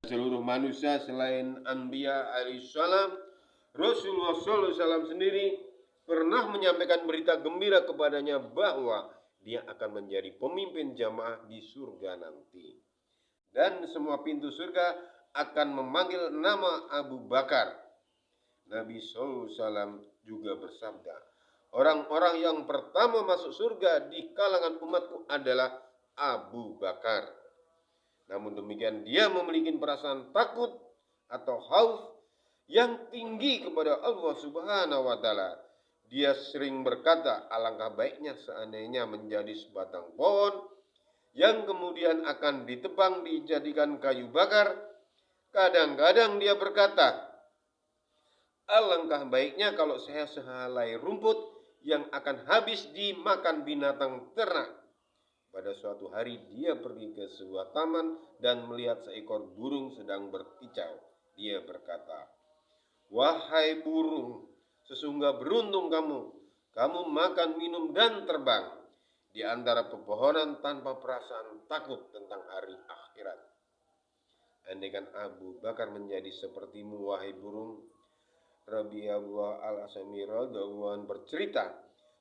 seluruh manusia selain Anbiya alaihissalam, Rasulullah SAW sendiri pernah menyampaikan berita gembira kepadanya bahwa dia akan menjadi pemimpin jamaah di surga nanti. Dan semua pintu surga akan memanggil nama Abu Bakar. Nabi SAW juga bersabda, orang-orang yang pertama masuk surga di kalangan umatku adalah Abu Bakar. Namun demikian dia memiliki perasaan takut atau khauf yang tinggi kepada Allah Subhanahu wa taala. Dia sering berkata, alangkah baiknya seandainya menjadi sebatang pohon yang kemudian akan ditebang dijadikan kayu bakar. Kadang-kadang dia berkata, alangkah baiknya kalau saya sehelai rumput yang akan habis dimakan binatang ternak. Pada suatu hari dia pergi ke sebuah taman dan melihat seekor burung sedang berkicau. Dia berkata, wahai burung, sesungguhnya beruntung kamu. Kamu makan, minum, dan terbang di antara pepohonan tanpa perasaan takut tentang hari akhirat. Andaikan Abu Bakar menjadi sepertimu, wahai burung. Rabi'ullah al-Asami radhiyallahu bercerita,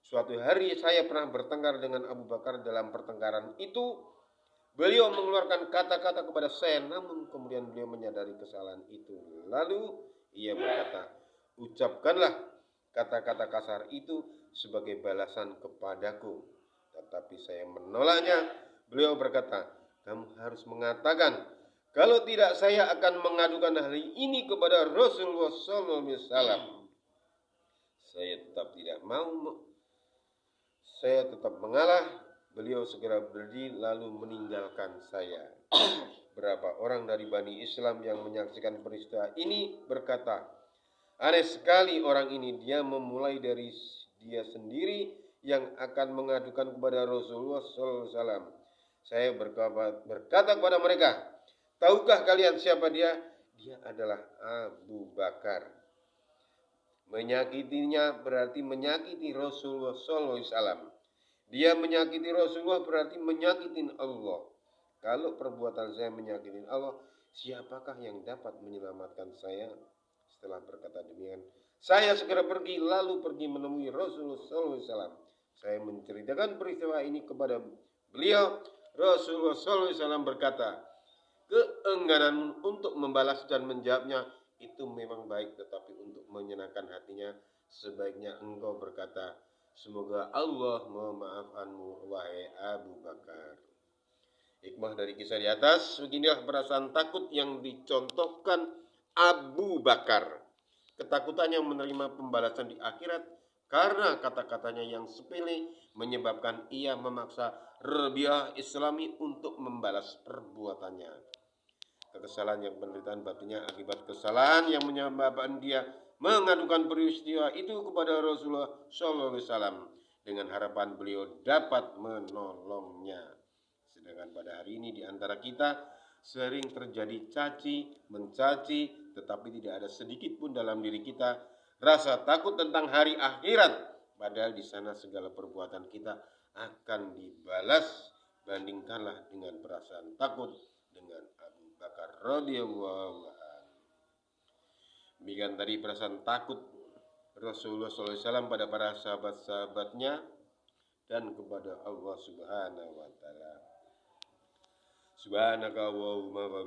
suatu hari saya pernah bertengkar dengan Abu Bakar. Dalam pertengkaran itu beliau mengeluarkan kata-kata kepada saya, namun kemudian beliau menyadari kesalahan itu. Lalu ia berkata, ucapkanlah kata-kata kasar itu sebagai balasan kepadaku. Tetapi saya menolaknya. Beliau berkata, kamu harus mengatakan, kalau tidak saya akan mengadukan hal ini kepada Rasulullah SAW. Saya tetap tidak mau. Saya tetap mengalah. Beliau segera berdiri lalu meninggalkan saya. Berapa orang dari Bani Islam yang menyaksikan peristiwa ini berkata, aneh sekali orang ini, dia memulai dari dia sendiri yang akan mengadukan kepada Rasulullah SAW. Saya berkata kepada mereka, tahukah kalian siapa dia? Dia adalah Abu Bakar. Menyakitinya berarti menyakiti Rasulullah SAW. Dia menyakiti Rasulullah berarti menyakiti Allah. Kalau perbuatan saya menyakiti Allah, siapakah yang dapat menyelamatkan saya? Setelah berkata demikian, saya segera pergi lalu pergi menemui Rasulullah SAW. Saya menceritakan peristiwa ini kepada beliau. Rasulullah SAW berkata, keengganan untuk membalas dan menjawabnya itu memang baik, tetapi untuk menyenangkan hatinya sebaiknya engkau berkata, semoga Allah memaafkanmu wahai Abu Bakar. Hikmah dari kisah di atas, beginilah perasaan takut yang dicontohkan Abu Bakar. Ketakutannya menerima pembalasan di akhirat karena kata-katanya yang sepele menyebabkan ia memaksa Rabi'ah Islami untuk membalas perbuatannya. Kekesalan yang penderitaan batinnya akibat kesalahan yang menyebabkan dia mengadukan peristiwa itu kepada Rasulullah SAW dengan harapan beliau dapat menolongnya. Sedangkan pada hari ini di antara kita sering terjadi caci mencaci, tetapi tidak ada sedikit pun dalam diri kita rasa takut tentang hari akhirat. Padahal di sana segala perbuatan kita akan dibalas. Bandingkanlah dengan perasaan takut dengan Abu Bakar radhiyallahu anhu. Demikian tadi perasaan takut Rasulullah SAW pada para sahabat-sahabatnya dan kepada Allah Subhanahu wa taala. Subhanaka Allahumma wa